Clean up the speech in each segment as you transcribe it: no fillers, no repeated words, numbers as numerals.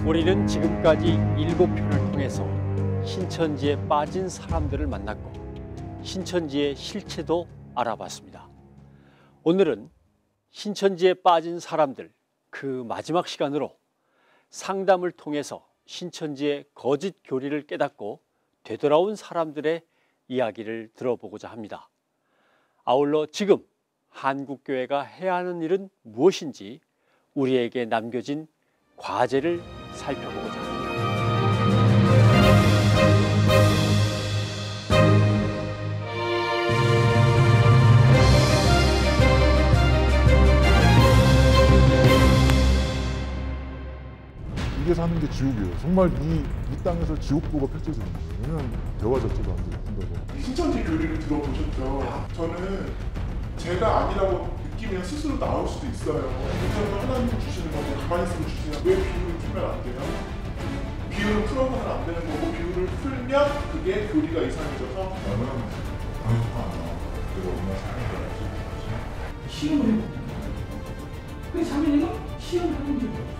우리는 지금까지 7편을 통해서 신천지에 빠진 사람들을 만났고 신천지의 실체도 알아봤습니다. 오늘은 신천지에 빠진 사람들 그 마지막 시간으로 상담을 통해서 신천지의 거짓 교리를 깨닫고 되돌아온 사람들의 이야기를 들어보고자 합니다. 아울러 지금 한국교회가 해야 하는 일은 무엇인지 우리에게 남겨진 과제를 살펴보고자 합니다. 이게 사는 게 지옥이에요. 정말 이 땅에서 지옥도가 펼쳐지는 거예요. 왜냐면 대화 자체가 안 된다고. 신천지 교리를 들어보셨죠? 저는 제가 아니라고 느끼면 스스로 나올 수도 있어요. 그러면 하나님이 주시는 건데 가만히 있으면 주세요. 왜 비유를 풀면 안 돼요? 비유를 풀어서는 안 되는 거고 비유를 풀면 그게 교리가 이상해져서 나는 강조가 안 나와. 내가 얼마나 사랑을 할지 모르지. 시험을 해보니까 그 자매님은 시험을 해본 적이 없어.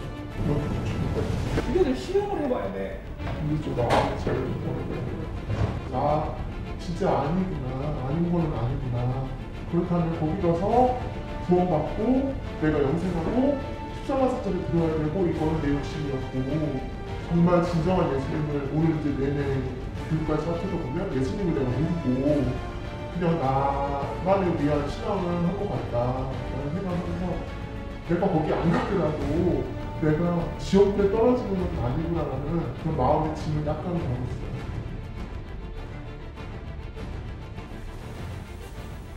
이거를 시험을 해봐야 돼. 이게 좀 나한테 제일 모르겠어요. 나 진짜 아니구나. 아닌 거는 아니구나. 그렇다면 거기 가서 구원받고 내가 영생하고 십자가 사자를 들어야 되고 이거는 내 욕심이었고 정말 진정한 예수님을 오늘 이제 내내 교육까지 합쳐서 보면 예수님을 내가 모르고 그냥 나만을 위한 신앙을 한 것 같다라는 생각을 하면서 내가 거기 안 갔더라도 내가 지옥에 떨어지는 건 아니구나라는 그런 마음의 짐을 약간 덜었어요.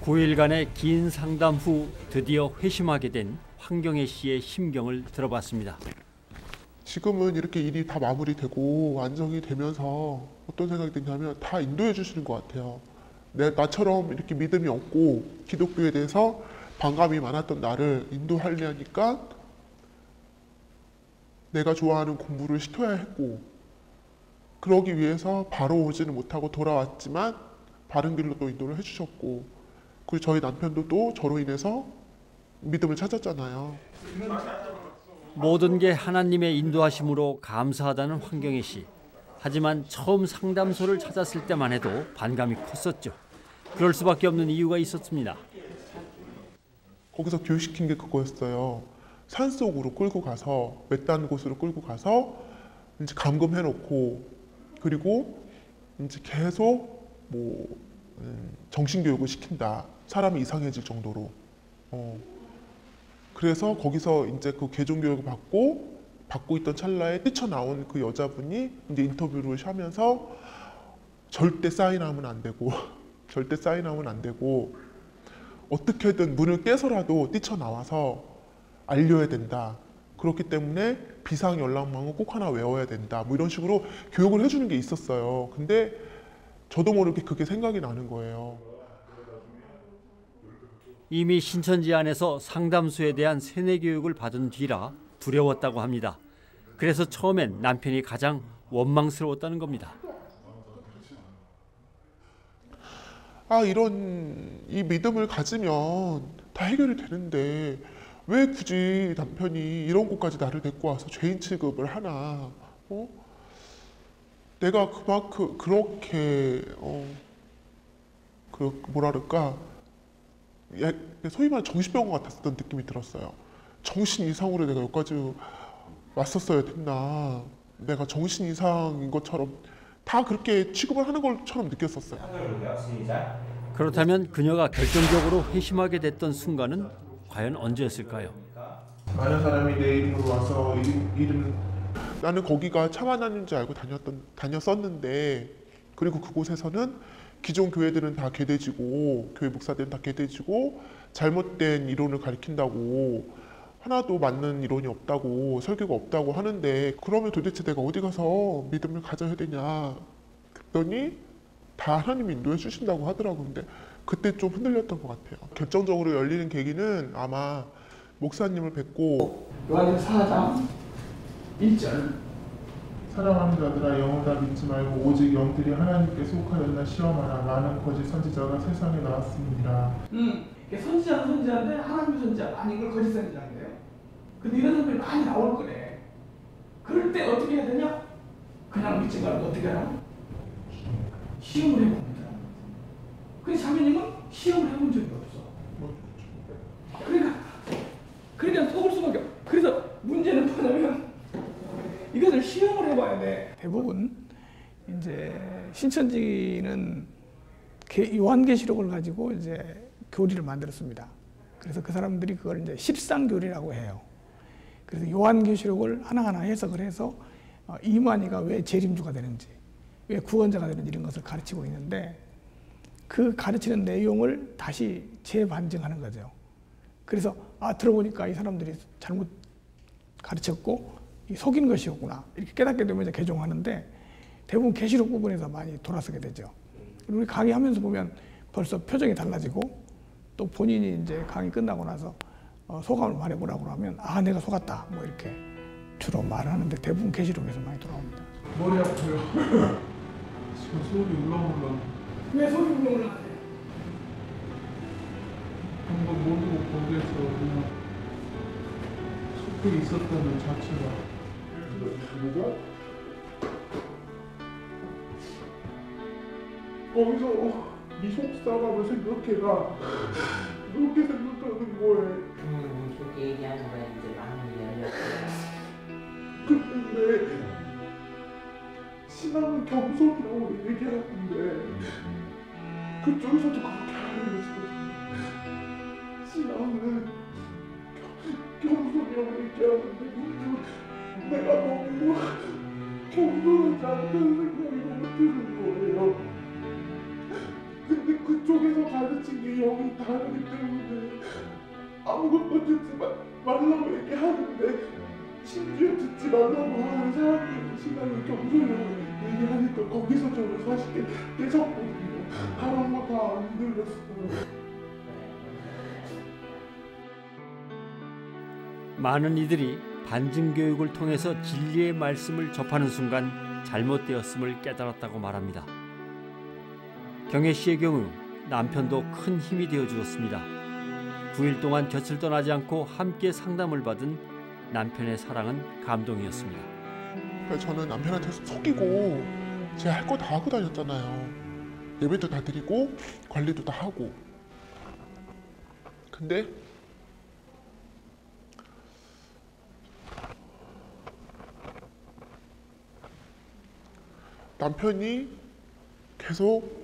9일간의 긴 상담 후 드디어 회심하게 된 황경혜 씨의 심경을 들어봤습니다. 지금은 이렇게 일이 다 마무리되고 안정이 되면서 어떤 생각이 드냐면 다 인도해 주시는 것 같아요. 나처럼 이렇게 믿음이 없고 기독교에 대해서 반감이 많았던 나를 인도하려니까 내가 좋아하는 공부를 시켜야 했고 그러기 위해서 바로 오지는 못하고 돌아왔지만 바른 길로 또 인도를 해주셨고 그리고 저희 남편도 또 저로 인해서 믿음을 찾았잖아요. 모든 게 하나님의 인도하심으로 감사하다는 황경혜 씨. 하지만 처음 상담소를 찾았을 때만 해도 반감이 컸었죠. 그럴 수밖에 없는 이유가 있었습니다. 거기서 교육시킨 게 그거였어요. 산속으로 끌고 가서 외딴 곳으로 끌고 가서 이제 감금해놓고 그리고 이제 계속 뭐 정신교육을 시킨다. 사람이 이상해질 정도로. 그래서 거기서 이제 그 개종교육을 받고 있던 찰나에 뛰쳐나온 그 여자분이 이제 인터뷰를 하면서 절대 사인하면 안 되고 절대 사인하면 안 되고 어떻게든 문을 깨서라도 뛰쳐나와서 알려야 된다. 그렇기 때문에 비상연락망을 꼭 하나 외워야 된다. 뭐 이런 식으로 교육을 해주는 게 있었어요. 근데 저도 모르게 그게 생각이 나는 거예요. 이미 신천지 안에서 상담소에 대한 세뇌 교육을 받은 뒤라 두려웠다고 합니다. 그래서 처음엔 남편이 가장 원망스러웠다는 겁니다. 이 믿음을 가지면 다 해결이 되는데 왜 굳이 남편이 이런 곳까지 나를 데리고 와서 죄인 취급을 하나? 내가 그만큼 그렇게 뭐랄까 소위 말해 정신병원 같았던 느낌이 들었어요. 정신 이상으로 내가 여기까지 왔었어야 됐나? 내가 정신 이상인 것처럼 다 그렇게 취급을 하는 것처럼 느꼈었어요. 그렇다면 그녀가 결정적으로 회심하게 됐던 순간은 과연 언제였을까요? 많은 사람이 내 이름으로 와서 나는 거기가 참하나님인 줄 알고 다녔었는데 그리고 그곳에서는 기존 교회들은 다 개돼지고 교회 목사들은 다 개돼지고 잘못된 이론을 가리킨다고 하나도 맞는 이론이 없다고 설교가 없다고 하는데 그러면 도대체 내가 어디 가서 믿음을 가져야 되냐 그랬더니 다 하나님이 인도해 주신다고 하더라고요. 근데 그때 좀 흔들렸던 것 같아요. 결정적으로 열리는 계기는 아마 목사님을 뵙고 요한일서 4장 1절 사랑하는 자들아 영을 다 믿지 말고 오직 영들이 하나님께 속하였나 시험하라. 많은 거짓 선지자가 세상에 나왔습니다. 선지자는 선지자인데 하나님의 선지자가 아닌 걸 거짓 선지자인데요. 근데 이런 사람들이 많이 나올 거래. 그럴 때 어떻게 해야 되냐? 그냥 믿지 말고 어떻게 하라? 시험을 해봅니다. 근데 자매님은 시험을 해본 적이 없어. 그러니까 속을 수밖에 없어. 그래서 문제는 뭐냐면 이것을 시험을 해봐야 돼. 대부분 이제 신천지는 요한계시록을 가지고 이제 교리를 만들었습니다. 그래서 그 사람들이 그걸 이제 십상교리라고 해요. 그래서 요한계시록을 하나하나 해석을 해서 이만희가 왜 재림주가 되는지, 왜 구원자가 되는지 이런 것을 가르치고 있는데 그 가르치는 내용을 다시 재반증하는 거죠. 그래서 들어보니까 이 사람들이 잘못 가르쳤고 속인 것이었구나 이렇게 깨닫게 되면 이제 개종하는데 대부분 계시록 부분에서 많이 돌아서게 되죠. 우리 강의하면서 보면 벌써 표정이 달라지고 또 본인이 이제 강의 끝나고 나서 소감을 말해보라고 하면 내가 속았다 뭐 이렇게 주로 말하는데 대부분 계시록에서 많이 돌아옵니다. 머리 아파요. 지금 속이 울렁울렁. 왜 속이 울렁울렁하세요? 한번 모르고 거기에서 그냥 속에 있었다는 자체가. 누가? 거기서 이 속사람을 생각해라. 그렇게 생각하는 거예요. 그렇게 얘기하는 거야. 이제 마음이 열렸어요. 근데 신앙은 겸손이라고 얘기하는데 그쪽에서도 그렇게 하는 거거든요. 신앙은 겸손이라고 얘기하는데 내가 너무 겸손하지 않다는 생각이 너무 드는 거예요. 근데 그쪽에서 가르친 게 여기 다르기 때문에 아무것도 듣지 말라고 얘기하는데 심지어 듣지 말라고 하는 사람들이 신앙을 겸손이라고 얘기하니까 거기서 저는 사실 깨졌거든요. 다른 거 다 안 들렸어요. 많은 이들이 반증교육을 통해서 진리의 말씀을 접하는 순간 잘못되었음을 깨달았다고 말합니다. 경혜 씨의 경우 남편도 큰 힘이 되어 주었습니다. 9일 동안 곁을 떠나지 않고 함께 상담을 받은 남편의 사랑은 감동이었습니다. 그러니까 저는 남편한테 속이고 제가 할 거 다 하고 다녔잖아요. 예배도 다 드리고 관리도 다 하고. 근데 남편이 계속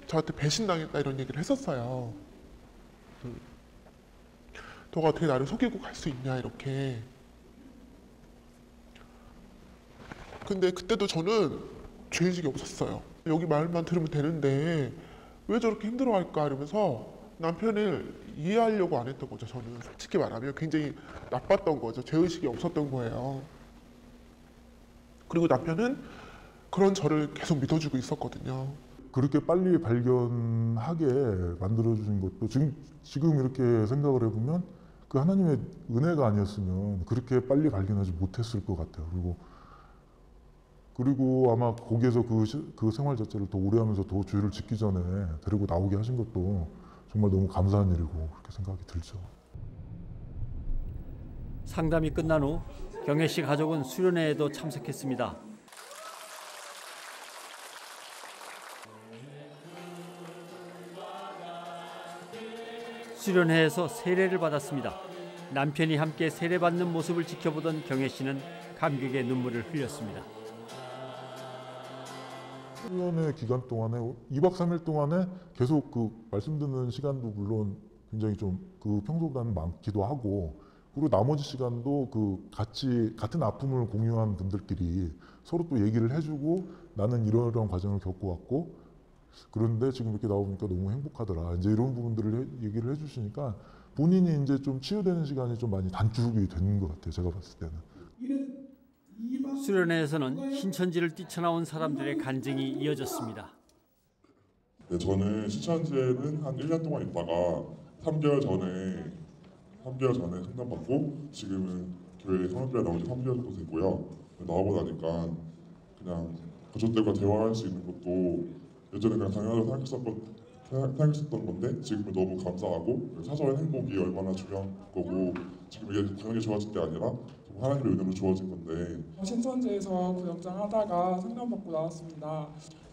저한테 배신당했다 이런 얘기를 했었어요. 너가 어떻게 나를 속이고 갈 수 있냐 이렇게. 근데 그때도 저는 죄의식이 없었어요. 여기 말만 들으면 되는데 왜 저렇게 힘들어할까 이러면서 남편을 이해하려고 안 했던 거죠. 저는 솔직히 말하면 굉장히 나빴던 거죠. 죄의식이 없었던 거예요. 그리고 남편은 그런 저를 계속 믿어주고 있었거든요. 그렇게 빨리 발견하게 만들어주신 것도 지금 이렇게 생각을 해보면 그 하나님의 은혜가 아니었으면 그렇게 빨리 발견하지 못했을 것 같아요. 그리고 아마 거기에서 그 생활 자체를 더 오래 하면서 더 주의를 짓기 전에 데리고 나오게 하신 것도 정말 너무 감사한 일이고 그렇게 생각이 들죠. 상담이 끝난 후 경혜 씨 가족은 수련회에도 참석했습니다. 수련회에서 세례를 받았습니다. 남편이 함께 세례받는 모습을 지켜보던 경혜 씨는 감격의 눈물을 흘렸습니다. 수련회 기간 동안에 2박 3일 동안에 계속 그 말씀 듣는 시간도 물론 굉장히 좀 그 평소보다는 많기도 하고, 그리고 나머지 시간도 그 같은 아픔을 공유한 분들끼리 서로 또 얘기를 해주고 나는 이런 과정을 겪어왔고 그런데 지금 이렇게 나오니까 너무 행복하더라. 이제 이런 부분들을 얘기를 해주시니까 본인이 이제 좀 치유되는 시간이 좀 많이 단축이 되는 것 같아요. 제가 봤을 때는. 수련회에서는 신천지를 뛰쳐나온 사람들의 간증이 이어졌습니다. 네, 저는 신천지에는 한 1년 동안 있다가 3개월 전에 상담받고 지금은 교회 성역교회 나온 지 3개월 정도 됐고요. 나오고 나니까 그냥 가족들과 대화할 수 있는 것도 예전에 그냥 당연하다고 생각했었던 건데 지금은 너무 감사하고 사소한 행복이 얼마나 중요한 거고 지금 이게 당연히 좋아질 게 아니라 하나님의 은혜로 주어진 건데 신천지에서 구역장 하다가 상담받고 나왔습니다.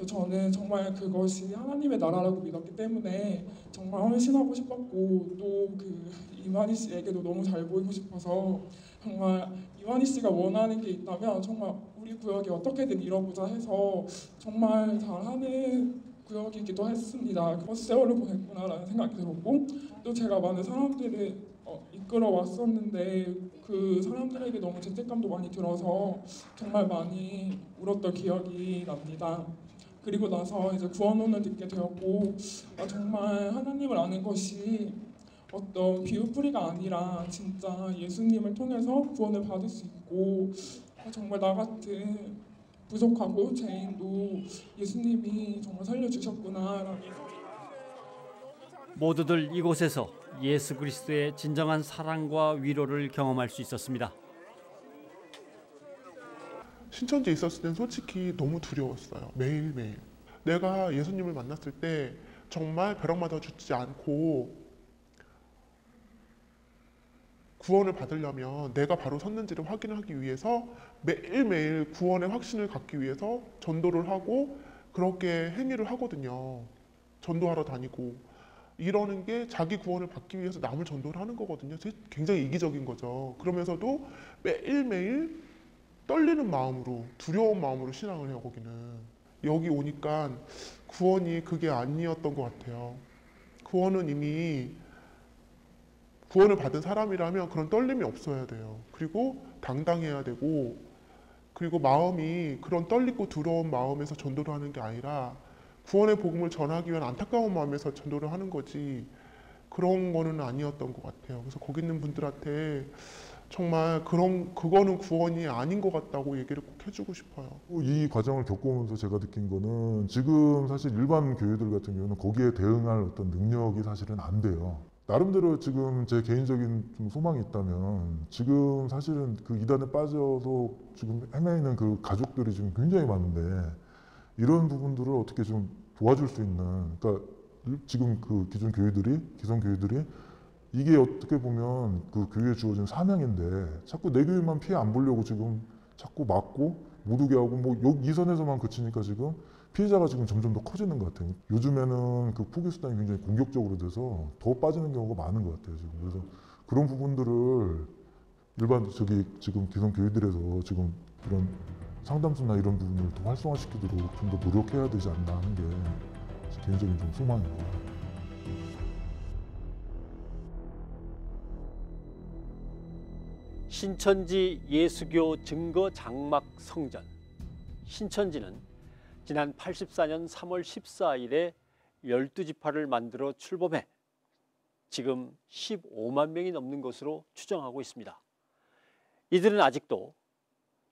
저는 정말 그것이 하나님의 나라라고 믿었기 때문에 정말 헌신하고 싶었고 또 그 이만희 씨에게도 너무 잘 보이고 싶어서 정말 이만희 씨가 원하는 게 있다면 정말 우리 구역이 어떻게든 이뤄보자 해서 정말 잘하는 구역이기도 했습니다. 세월을 보냈구나라는 생각이 들었고 또 제가 많은 사람들을 이끌어 왔었는데 그 사람들에게 너무 죄책감도 많이 들어서 정말 많이 울었던 기억이 납니다. 그리고 나서 이제 구원론을 듣게 되었고 정말 하나님을 아는 것이 어떤 비유풀이가 아니라 진짜 예수님을 통해서 구원을 받을 수 있고 정말 나 같은 부족하고 죄인도 예수님이 정말 살려주셨구나. 모두들 이곳에서 예수 그리스도의 진정한 사랑과 위로를 경험할 수 있었습니다. 신천지에 있었을 땐 솔직히 너무 두려웠어요. 매일매일. 내가 예수님을 만났을 때 정말 벼락맞아 죽지 않고 구원을 받으려면 내가 바로 섰는지를 확인하기 위해서 매일매일 구원의 확신을 갖기 위해서 전도를 하고 그렇게 행위를 하거든요. 전도하러 다니고 이러는 게 자기 구원을 받기 위해서 남을 전도를 하는 거거든요. 굉장히 이기적인 거죠. 그러면서도 매일매일 떨리는 마음으로 두려운 마음으로 신앙을 해요. 거기는 여기 오니까 구원이 그게 아니었던 것 같아요. 구원은 이미 구원을 받은 사람이라면 그런 떨림이 없어야 돼요. 그리고 당당해야 되고 그리고 마음이 그런 떨리고 두려운 마음에서 전도를 하는 게 아니라 구원의 복음을 전하기 위한 안타까운 마음에서 전도를 하는 거지 그런 거는 아니었던 것 같아요. 그래서 거기 있는 분들한테 정말 그거는 구원이 아닌 것 같다고 얘기를 꼭 해주고 싶어요. 이 과정을 겪어오면서 제가 느낀 거는 지금 사실 일반 교회들 같은 경우는 거기에 대응할 어떤 능력이 사실은 안 돼요. 나름대로 지금 제 개인적인 좀 소망이 있다면 지금 사실은 그 이단에 빠져서 지금 헤매이는 그 가족들이 지금 굉장히 많은데 이런 부분들을 어떻게 좀 도와줄 수 있는 그러니까 지금 그 기존 교회들이 이게 어떻게 보면 그 교회에 주어진 사명인데 자꾸 내 교회만 피해 안 보려고 지금 자꾸 막고 못 오게 하고 뭐 이 선에서만 그치니까 지금 피해자가 지금 점점 더 커지는 것 같아요. 요즘에는 그 포기 수단이 굉장히 공격적으로 돼서 더 빠지는 경우가 많은 것 같아요. 지금 그래서 그런 부분들을 일반 지금 기존 교회들에서 지금 이런 상담소나 이런 부분을 더 활성화시키도록 좀 더 노력해야 되지 않나 하는 게 개인적인 좀 소망입니다. 신천지 예수교 증거 장막 성전. 신천지는 지난 84년 3월 14일에 12지파를 만들어 출범해 지금 15만 명이 넘는 것으로 추정하고 있습니다. 이들은 아직도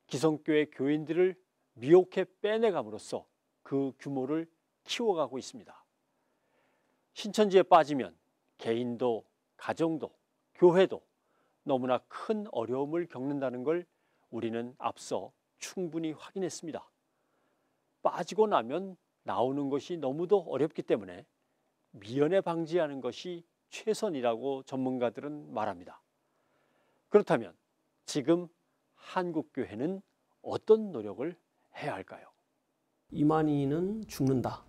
기성교회 교인들을 미혹해 빼내감으로써 그 규모를 키워가고 있습니다. 신천지에 빠지면 개인도 가정도 교회도 너무나 큰 어려움을 겪는다는 걸 우리는 앞서 충분히 확인했습니다. 빠지고 나면 나오는 것이 너무도 어렵기 때문에 미연에 방지하는 것이 최선이라고 전문가들은 말합니다. 그렇다면 지금 한국교회는 어떤 노력을 해야 할까요? 이만희는 죽는다.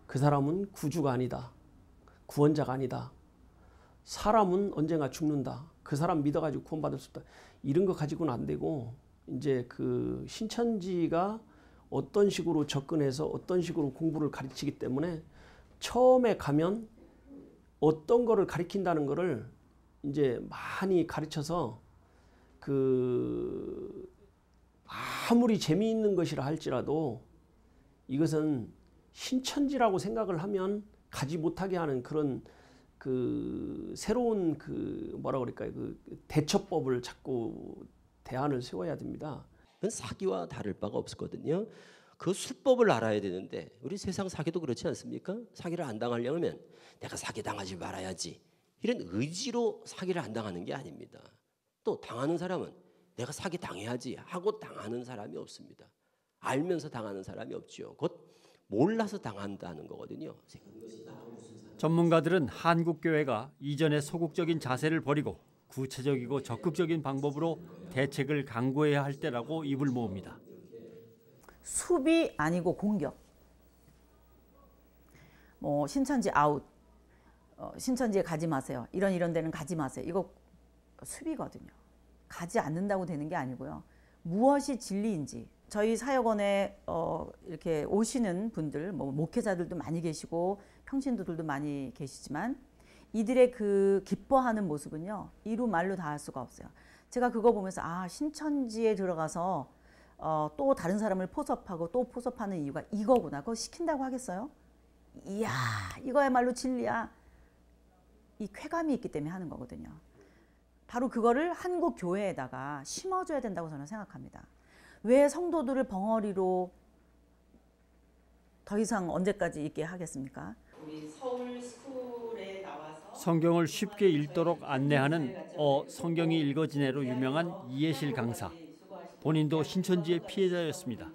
그 사람은 구주가 아니다. 구원자가 아니다. 사람은 언젠가 죽는다. 그 사람 믿어가지고 구원받을 수 없다. 이런 거 가지고는 안 되고 이제 그 신천지가 어떤 식으로 접근해서 어떤 식으로 공부를 가르치기 때문에 처음에 가면 어떤 거를 가르친다는 거를 이제 많이 가르쳐서 그 아무리 재미있는 것이라 할지라도 이것은 신천지라고 생각을 하면 가지 못하게 하는 그런 그 새로운 그 뭐라 그럴까요? 그 대처법을 자꾸 대안을 세워야 됩니다. 그건 사기와 다를 바가 없었거든요. 그 수법을 알아야 되는데 우리 세상 사기도 그렇지 않습니까? 사기를 안 당하려면 내가 사기 당하지 말아야지 이런 의지로 사기를 안 당하는 게 아닙니다. 또 당하는 사람은 내가 사기 당해야지 하고 당하는 사람이 없습니다. 알면서 당하는 사람이 없죠. 곧 몰라서 당한다는 거거든요. 전문가들은 한국교회가 이전의 소극적인 자세를 버리고 구체적이고 적극적인 방법으로 대책을 강구해야 할 때라고 입을 모읍니다. 수비 아니고 공격. 뭐 신천지 아웃, 신천지에 가지 마세요. 이런 데는 가지 마세요. 이거 수비거든요. 가지 않는다고 되는 게 아니고요. 무엇이 진리인지. 저희 사역원에 이렇게 오시는 분들, 뭐 목회자들도 많이 계시고 평신도들도 많이 계시지만 이들의 그 기뻐하는 모습은요, 이루 말로 다 할 수가 없어요. 제가 그거 보면서 신천지에 들어가서 또 다른 사람을 포섭하고 또 포섭하는 이유가 이거구나. 그거 시킨다고 하겠어요? 이야, 이거야말로 진리야. 이 쾌감이 있기 때문에 하는 거거든요. 바로 그거를 한국 교회에다가 심어줘야 된다고 저는 생각합니다. 왜 성도들을 벙어리로 더 이상 언제까지 있게 하겠습니까? 우리 서울 스쿨에 나와서 성경을 쉽게 읽도록 안내하는 성경이 읽어지네로 유명한 이해실 강사. 본인도 신천지의 피해자였습니다.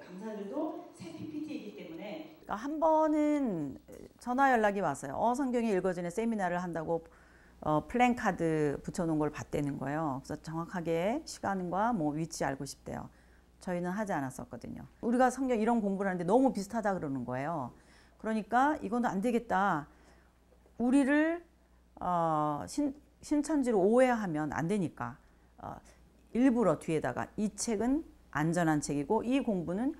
강사들도 새 PPT이기 때문에 한 번은 전화 연락이 왔어요. 성경이 읽어지네 세미나를 한다고 플랜카드 붙여놓은 걸 봤다는 거예요. 그래서 정확하게 시간과 뭐 위치 알고 싶대요. 저희는 하지 않았었거든요. 우리가 성경 이런 공부를 하는데 너무 비슷하다 그러는 거예요. 그러니까 이건 안 되겠다. 우리를 신천지로 오해하면 안 되니까 일부러 뒤에다가 이 책은 안전한 책이고 이 공부는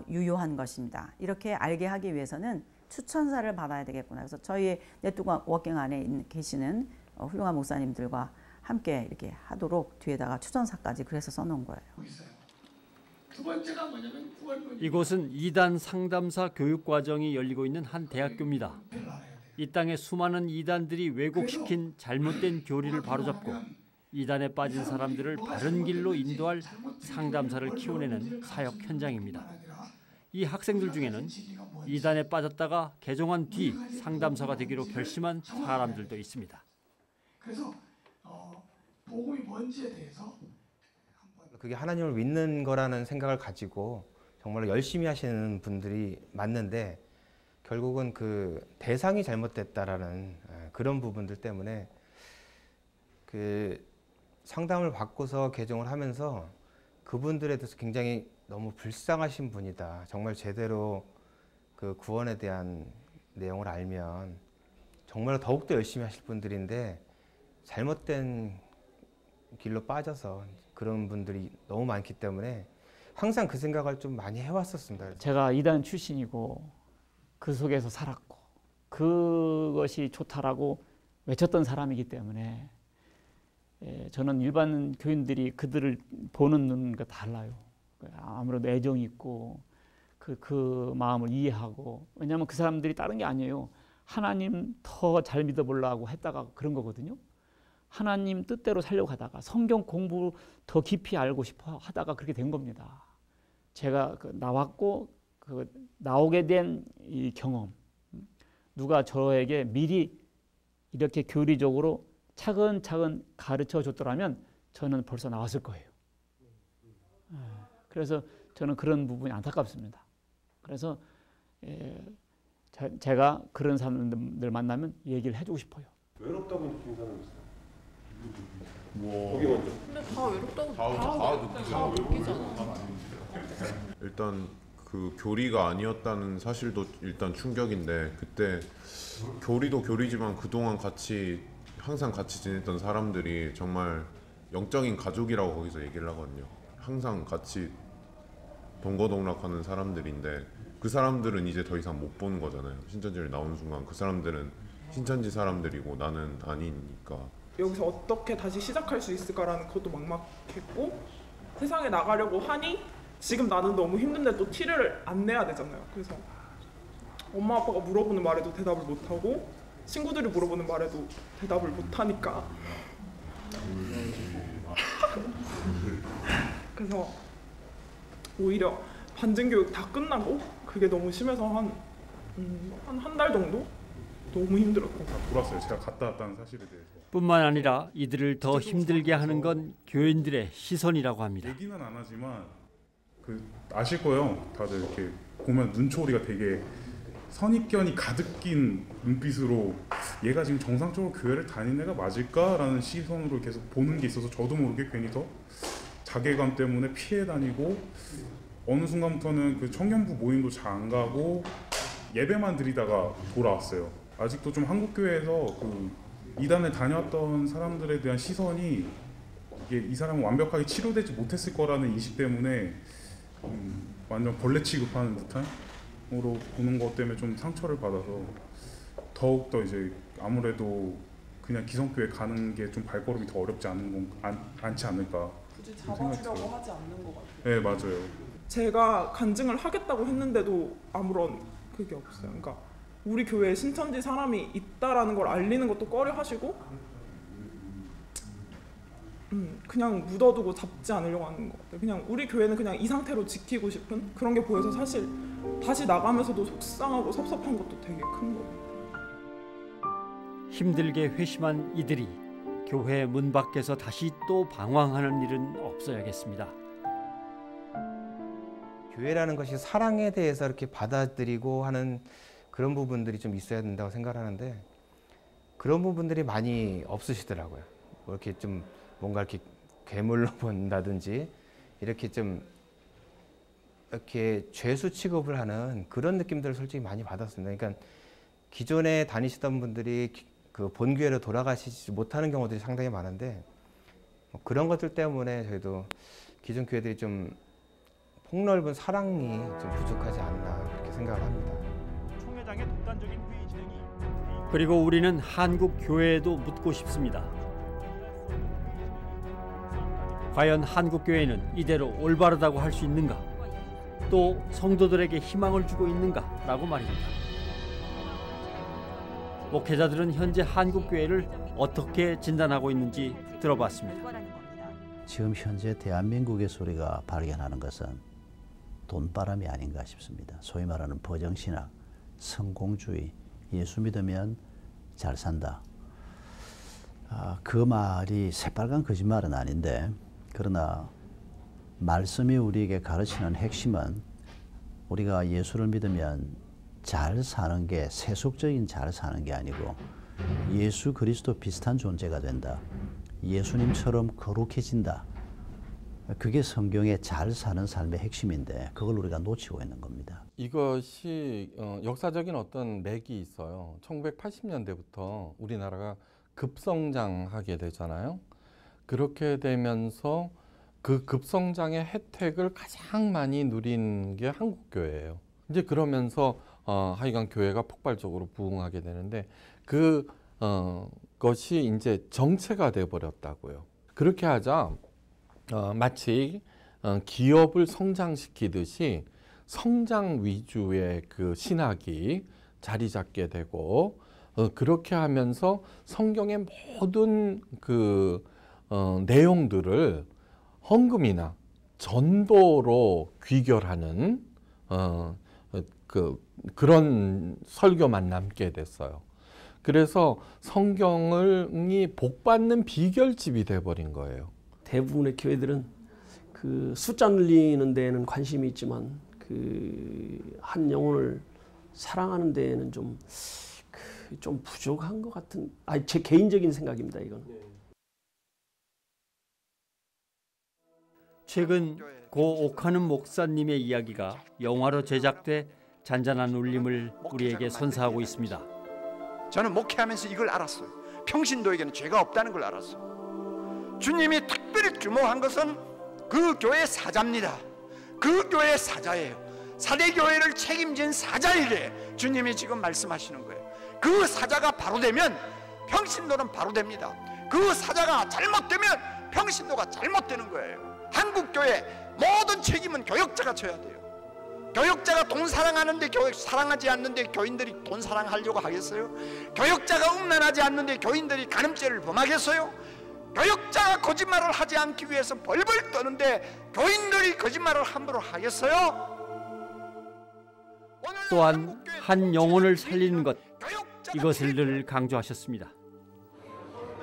유효한 것입니다. 이렇게 알게 하기 위해서는 추천사를 받아야 되겠구나. 그래서 저희 네트워킹 안에 계시는 훌륭한 목사님들과 함께 이렇게 하도록 뒤에다가 추천사까지 그래서 써놓은 거예요. 두 번째가 뭐냐면 이곳은 이단 상담사 교육 과정이 열리고 있는 한 대학교입니다. 이 땅의 수많은 이단들이 왜곡시킨 잘못된 교리를 바로잡고 이단에 빠진 사람들을 바른 길로 인도할 상담사를 키워내는 사역 현장입니다. 이 학생들 중에는 이단에 빠졌다가 개종한 뒤 상담사가 되기로 결심한 사람들도 있습니다. 그래서 복음이 뭔지에 대해서 그게 하나님을 믿는 거라는 생각을 가지고 정말로 열심히 하시는 분들이 맞는데 결국은 그 대상이 잘못됐다라는 그런 부분들 때문에 그 상담을 받고서 개종을 하면서 그분들에 대해서 굉장히 너무 불쌍하신 분이다. 정말 제대로 그 구원에 대한 내용을 알면 정말 더욱더 열심히 하실 분들인데 잘못된 길로 빠져서 그런 분들이 너무 많기 때문에 항상 그 생각을 좀 많이 해왔었습니다. 제가 이단 출신이고 그 속에서 살았고 그것이 좋다라고 외쳤던 사람이기 때문에 저는 일반 교인들이 그들을 보는 눈과 달라요. 아무래도 애정이 있고 그 마음을 이해하고, 왜냐하면 그 사람들이 다른 게 아니에요. 하나님 더 잘 믿어보려고 했다가 그런 거거든요. 하나님 뜻대로 살려고 하다가 성경 공부 더 깊이 알고 싶어 하다가 그렇게 된 겁니다. 제가 나왔고 나오게 된 이 경험, 누가 저에게 미리 이렇게 교리적으로 차근차근 가르쳐 줬더라면 저는 벌써 나왔을 거예요. 그래서 저는 그런 부분이 안타깝습니다. 그래서 제가 그런 사람들 만나면 얘기를 해주고 싶어요. 외롭다고 느낀 사람 있어요? 거기 먼저. 근데 다 외롭다고 다 느끼잖아. 일단 그 교리가 아니었다는 사실도 일단 충격인데, 그때 교리도 교리지만 그동안 항상 같이 지냈던 사람들이 정말 영적인 가족이라고 거기서 얘기를 하거든요. 항상 같이 동거동락하는 사람들인데 그 사람들은 이제 더 이상 못 보는 거잖아요. 신천지를 나오는 순간 그 사람들은 신천지 사람들이고 나는 아니니까. 여기서 어떻게 다시 시작할 수 있을까라는 것도 막막했고, 세상에 나가려고 하니 지금 나는 너무 힘든데 또 티를 안 내야 되잖아요. 그래서 엄마 아빠가 물어보는 말에도 대답을 못하고 친구들이 물어보는 말에도 대답을 못하니까 그래서 오히려 반증교육 다 끝나고 그게 너무 심해서 한 달 정도 너무 힘들었고. 돌았어요. 제가 갔다 왔다는 사실에 대해서. 뿐만 아니라 이들을 더 힘들게 하는 건 교인들의 시선이라고 합니다. 얘기는 안 하지만 아실 거예요. 다들 이렇게 보면 눈초리가 되게 선입견이 가득 낀 눈빛으로 얘가 지금 정상적으로 교회를 다니는 애가 맞을까라는 시선으로 계속 보는 게 있어서 저도 모르게 괜히 더 자괴감 때문에 피해 다니고 어느 순간부터는 그 청년부 모임도 잘 안 가고 예배만 드리다가 돌아왔어요. 아직도 좀 한국교회에서 그 이단에 다녔던 사람들에 대한 시선이 이게 이 사람은 완벽하게 치료되지 못했을 거라는 인식 때문에 완전 벌레 취급하는 듯한으로 보는 것 때문에 좀 상처를 받아서 더욱더 이제 아무래도 그냥 기성교회 가는 게 좀 발걸음이 더 어렵지 않지 않을까. 굳이 잡아주려고 하지 않는 것 같아요. 네, 맞아요. 제가 간증을 하겠다고 했는데도 아무런 그게 없어요. 그러니까 우리 교회에 신천지 사람이 있다라는 걸 알리는 것도 꺼려 하시고 그냥 묻어두고 잡지 않으려고 하는 것 같아요. 그냥 우리 교회는 그냥 이 상태로 지키고 싶은 그런 게 보여서 사실 다시 나가면서도 속상하고 섭섭한 것도 되게 큰 거예요. 힘들게 회심한 이들이 교회 문 밖에서 다시 또 방황하는 일은 없어야겠습니다. 교회라는 것이 사랑에 대해서 이렇게 받아들이고 하는 그런 부분들이 좀 있어야 된다고 생각하는데 그런 부분들이 많이 없으시더라고요. 뭐 이렇게 좀 뭔가 이렇게 괴물로 본다든지 이렇게 좀 이렇게 죄수 취급을 하는 그런 느낌들을 솔직히 많이 받았습니다. 그러니까 기존에 다니시던 분들이 그 본교회로 돌아가시지 못하는 경우들이 상당히 많은데 그런 것들 때문에 저희도 기존 교회들이 좀 폭넓은 사랑이 좀 부족하지 않나 그렇게 생각을 합니다. 총회장의 독단적인 회의 진행이 그리고 우리는 한국 교회에도 묻고 싶습니다. 과연 한국 교회는 이대로 올바르다고 할 수 있는가? 또 성도들에게 희망을 주고 있는가라고 말입니다. 목회자들은 현재 한국 교회를 어떻게 진단하고 있는지 들어봤습니다. 지금 현재 대한민국에서 우리가 발견하는 것은 돈바람이 아닌가 싶습니다. 소위 말하는 버정신학, 성공주의, 예수 믿으면 잘 산다. 그 말이 새빨간 거짓말은 아닌데 그러나 말씀이 우리에게 가르치는 핵심은 우리가 예수를 믿으면 잘 사는 게 세속적인 잘 사는 게 아니고 예수 그리스도 비슷한 존재가 된다. 예수님처럼 거룩해진다. 그게 성경의 잘 사는 삶의 핵심인데 그걸 우리가 놓치고 있는 겁니다. 이것이 역사적인 어떤 맥이 있어요. 1980년대부터 우리나라가 급성장하게 되잖아요. 그렇게 되면서 그 급성장의 혜택을 가장 많이 누린 게 한국교회예요. 이제 그러면서 하여간 교회가 폭발적으로 부흥하게 되는데 그것이 이제 정체가 돼 버렸다고요. 그렇게 하자 마치 기업을 성장시키듯이 성장 위주의 그 신학이 자리 잡게 되고 그렇게 하면서 성경의 모든 그 내용들을 헌금이나 전도로 귀결하는 그런 설교만 남게 됐어요. 그래서 성경이 복받는 비결집이 돼버린 거예요. 대부분의 교회들은 그 숫자 늘리는 데에는 관심이 있지만 그 한 영혼을 사랑하는 데에는 좀 부족한 것 같은 제 개인적인 생각입니다. 이건. 최근 고 옥하는 목사님의 이야기가 영화로 제작돼 잔잔한 울림을 우리에게 선사하고 있습니다. 저는 목회하면서 이걸 알았어요. 평신도에게는 죄가 없다는 걸 알았어요. 주님이 특별히 주목한 것은 그 교회의 사자입니다. 그 교회의 사자예요. 사대교회를 책임진 사자에게 주님이 지금 말씀하시는 거예요. 그 사자가 바로 되면 평신도는 바로 됩니다. 그 사자가 잘못되면 평신도가 잘못되는 거예요. 한국교회 모든 책임은 교역자가 져야 돼요. 교역자가 돈 사랑하는데 사랑하지 않는데 교인들이 돈 사랑하려고 하겠어요? 교역자가 음란하지 않는데 교인들이 간음죄를 범하겠어요? 교역자가 거짓말을 하지 않기 위해서 벌벌 떠는데 교인들이 거짓말을 함부로 하겠어요? 또한 한 영혼을 살리는 것, 이것을 늘 강조하셨습니다.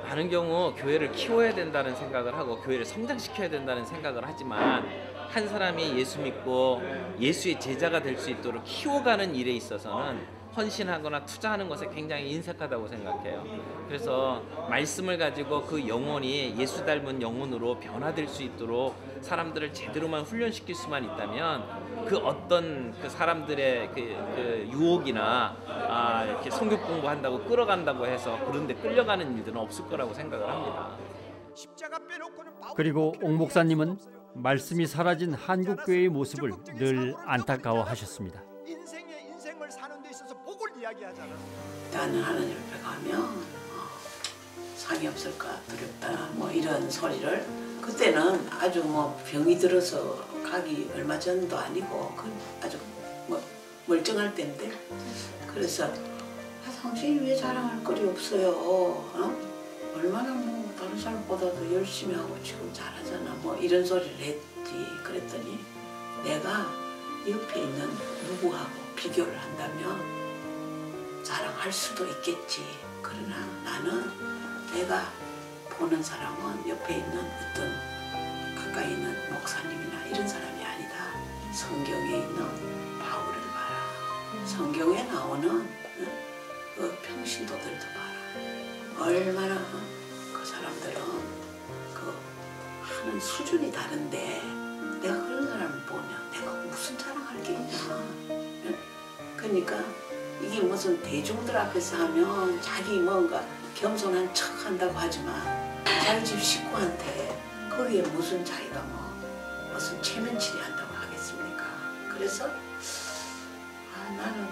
많은 경우 교회를 키워야 된다는 생각을 하고 교회를 성장시켜야 된다는 생각을 하지만 한 사람이 예수 믿고 예수의 제자가 될 수 있도록 키워가는 일에 있어서는 헌신하거나 투자하는 것에 굉장히 인색하다고 생각해요. 그래서 말씀을 가지고 그 영혼이 예수 닮은 영혼으로 변화될 수 있도록 사람들을 제대로만 훈련시킬 수만 있다면 그 어떤 그 사람들의 그 유혹이나 이렇게 성경 공부한다고 끌어간다고 해서 그런데 끌려가는 일들은 없을 거라고 생각을 합니다. 그리고 옥 목사님은 말씀이 사라진 한국교회의 모습을 늘 안타까워하셨습니다. 인생을 사는 데 있어서 복을 이야기하잖아. 나는 하나님을 가면 상이 없을까 두렵다 뭐 이런 소리를 그때는 아주 뭐 병이 들어서 가기 얼마 전도 아니고 아주 뭐 멀쩡할 때인데 그래서 당신이 왜 자랑할 거리 없어요? 얼마나 뭐 다른 사람보다도 열심히 하고 지금 잘하잖아 뭐 이런 소리를 했지. 그랬더니 내가 옆에 있는 누구하고 비교를 한다면 자랑할 수도 있겠지. 그러나 나는 내가 보는 사람은 옆에 있는 어떤 가까이 있는 목사님이나 이런 사람이 아니다. 성경에 있는 바울을 봐라. 성경에 나오는 그 평신도들도 봐라. 얼마나 그 사람들은 그 하는 수준이 다른데 내가 그런 사람을 보면 내가 무슨 자랑할 게 있나. 그러니까 이게 무슨 대중들 앞에서 하면 자기 뭔가 겸손한 척 한다고 하지만 자기 집 식구한테 거기에 무슨 자기가 뭐 무슨 체면치레 한다고 하겠습니까. 그래서 나는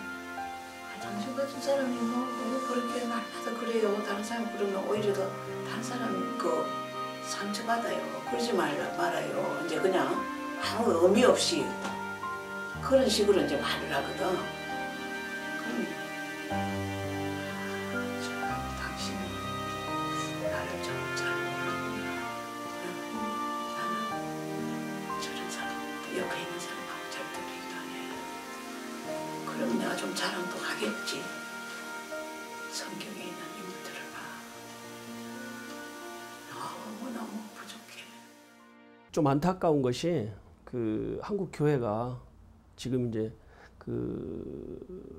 당신 같은 사람이 뭐 그렇게 말마다 그래요. 다른 사람 그러면 오히려 더 다른 사람 그 상처받아요. 그러지 말아요. 이제 그냥 아무 의미 없이 그런 식으로 이제 말을 하거든. 그럼 당신은 나를 좀 잘 모르는구나. 나는 저런 사람, 옆에 있는 사람하고 절대 비교 안 해. 그럼 내가 좀 자랑도 하겠지. 성경에 있는 인물들을 봐. 너무너무 부족해. 좀 안타까운 것이 그 한국 교회가 지금 이제 그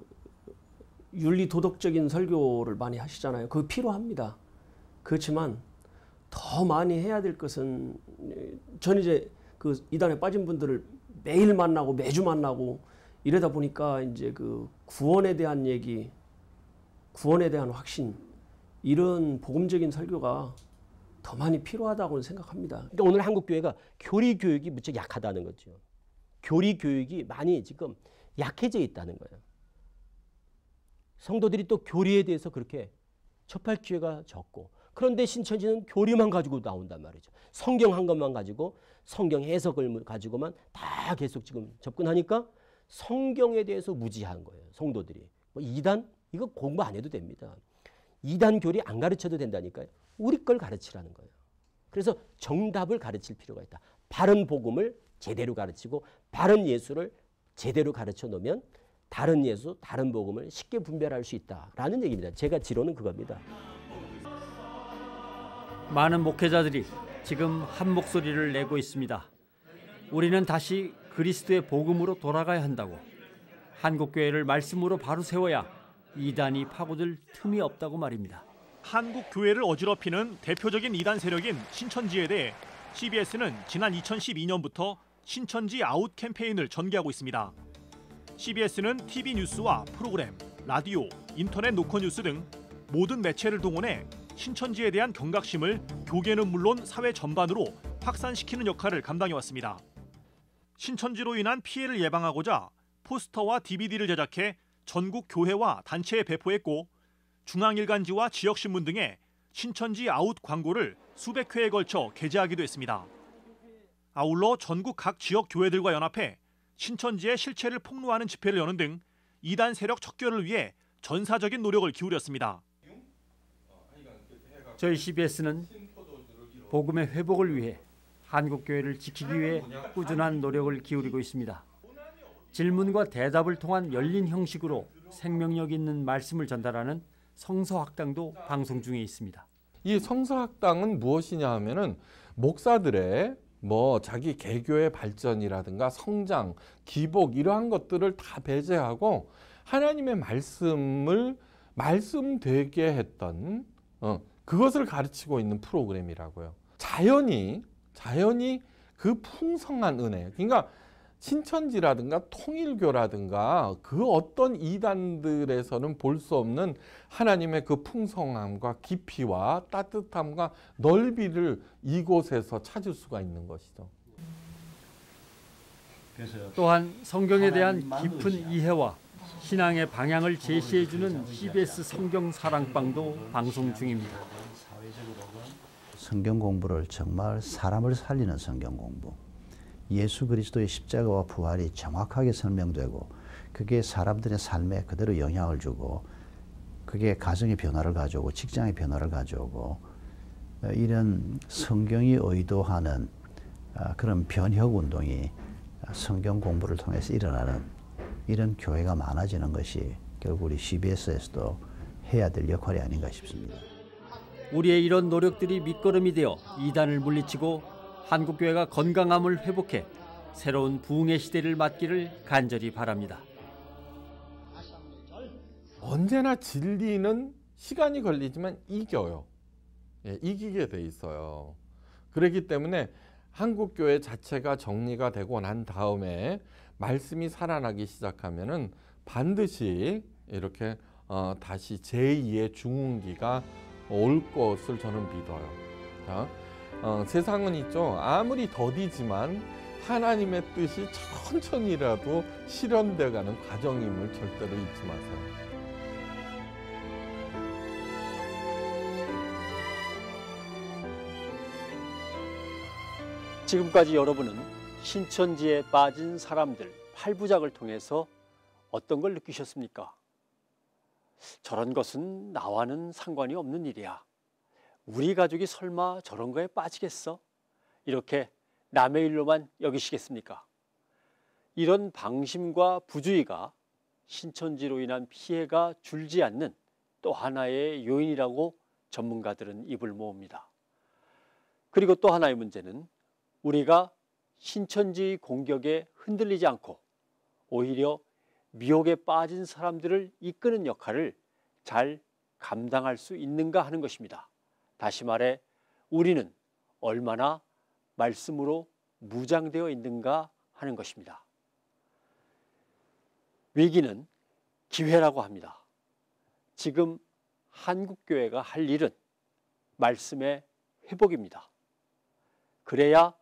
윤리 도덕적인 설교를 많이 하시잖아요. 그거 필요합니다. 그렇지만 더 많이 해야 될 것은 전 이제 그 이단에 빠진 분들을 매일 만나고 매주 만나고 이러다 보니까 이제 그 구원에 대한 얘기, 구원에 대한 확신 이런 복음적인 설교가 더 많이 필요하다고 생각합니다. 그러니까 오늘 한국 교회가 교리 교육이 무척 약하다는 거죠. 교리 교육이 많이 지금 약해져 있다는 거예요. 성도들이 또 교리에 대해서 그렇게 접할 기회가 적고 그런데 신천지는 교리만 가지고 나온단 말이죠. 성경 한 것만 가지고 성경 해석을 가지고만 다 계속 지금 접근하니까 성경에 대해서 무지한 거예요. 성도들이. 뭐 이단 이거 공부 안 해도 됩니다. 이단 교리 안 가르쳐도 된다니까요. 우리 걸 가르치라는 거예요. 그래서 정답을 가르칠 필요가 있다. 바른 복음을 제대로 가르치고 바른 예수를 제대로 가르쳐 놓으면 다른 예수, 다른 복음을 쉽게 분별할 수 있다라는 얘기입니다. 제가 지론은 그겁니다. 많은 목회자들이 지금 한 목소리를 내고 있습니다. 우리는 다시 그리스도의 복음으로 돌아가야 한다고. 한국교회를 말씀으로 바로 세워야 이단이 파고들 틈이 없다고 말입니다. 한국 교회를 어지럽히는 대표적인 이단 세력인 신천지에 대해 CBS는 지난 2012년부터 신천지 아웃 캠페인을 전개하고 있습니다. CBS는 TV 뉴스와 프로그램, 라디오, 인터넷 노컷 뉴스 등 모든 매체를 동원해 신천지에 대한 경각심을 교계는 물론 사회 전반으로 확산시키는 역할을 감당해왔습니다. 신천지로 인한 피해를 예방하고자 포스터와 DVD를 제작해 전국 교회와 단체에 배포했고 중앙일간지와 지역신문 등의 신천지 아웃 광고를 수백 회에 걸쳐 게재하기도 했습니다. 아울러 전국 각 지역 교회들과 연합해 신천지의 실체를 폭로하는 집회를 여는 등 이단 세력 척결을 위해 전사적인 노력을 기울였습니다. 저희 CBS는 복음의 회복을 위해 한국교회를 지키기 위해 꾸준한 노력을 기울이고 있습니다. 질문과 대답을 통한 열린 형식으로 생명력 있는 말씀을 전달하는 성서학당도 방송 중에 있습니다. 이 성서학당은 무엇이냐 하면은 목사들의 자기 개교의 발전이라든가 성장, 기복 이러한 것들을 다 배제하고 하나님의 말씀을 말씀되게 했던 그것을 가르치고 있는 프로그램이라고요. 자연히 그 풍성한 은혜, 그러니까 신천지라든가 통일교라든가 그 어떤 이단들에서는 볼 수 없는 하나님의 그 풍성함과 깊이와 따뜻함과 넓이를 이곳에서 찾을 수가 있는 것이죠. 또한 성경에 대한 깊은 이해와 신앙의 방향을 제시해주는 CBS 성경 사랑방도 방송 중입니다. 성경 공부를 정말 사람을 살리는 성경 공부. 예수 그리스도의 십자가와 부활이 정확하게 설명되고 그게 사람들의 삶에 그대로 영향을 주고 그게 가정의 변화를 가져오고 직장의 변화를 가져오고 이런 성경이 의도하는 그런 변혁 운동이 성경 공부를 통해서 일어나는 이런 교회가 많아지는 것이 결국 우리 CBS에서도 해야 될 역할이 아닌가 싶습니다. 우리의 이런 노력들이 밑거름이 되어 이단을 물리치고 한국교회가 건강함을 회복해 새로운 부흥의 시대를 맞기를 간절히 바랍니다. 언제나 진리는 시간이 걸리지만 이겨요. 이기게 돼 있어요. 그렇기 때문에 한국교회 자체가 정리가 되고 난 다음에 말씀이 살아나기 시작하면은 반드시 이렇게 다시 제2의 중흥기가 올 것을 저는 믿어요. 자, 세상은 있죠. 아무리 더디지만 하나님의 뜻이 천천히라도 실현되어가는 과정임을 절대로 잊지 마세요. 지금까지 여러분은 신천지에 빠진 사람들 8부작을 통해서 어떤 걸 느끼셨습니까? 저런 것은 나와는 상관이 없는 일이야. 우리 가족이 설마 저런 거에 빠지겠어? 이렇게 남의 일로만 여기시겠습니까? 이런 방심과 부주의가 신천지로 인한 피해가 줄지 않는 또 하나의 요인이라고 전문가들은 입을 모읍니다. 그리고 또 하나의 문제는 우리가 신천지 공격에 흔들리지 않고 오히려 미혹에 빠진 사람들을 이끄는 역할을 잘 감당할 수 있는가 하는 것입니다. 다시 말해 우리는 얼마나 말씀으로 무장되어 있는가 하는 것입니다. 위기는 기회라고 합니다. 지금 한국교회가 할 일은 말씀의 회복입니다. 그래야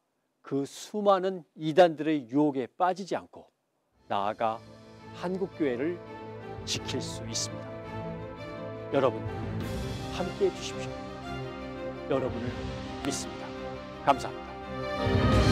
그 수많은 이단들의 유혹에 빠지지 않고 나아가 한국교회를 지킬 수 있습니다. 여러분 함께해 주십시오. 여러분을 믿습니다. 감사합니다.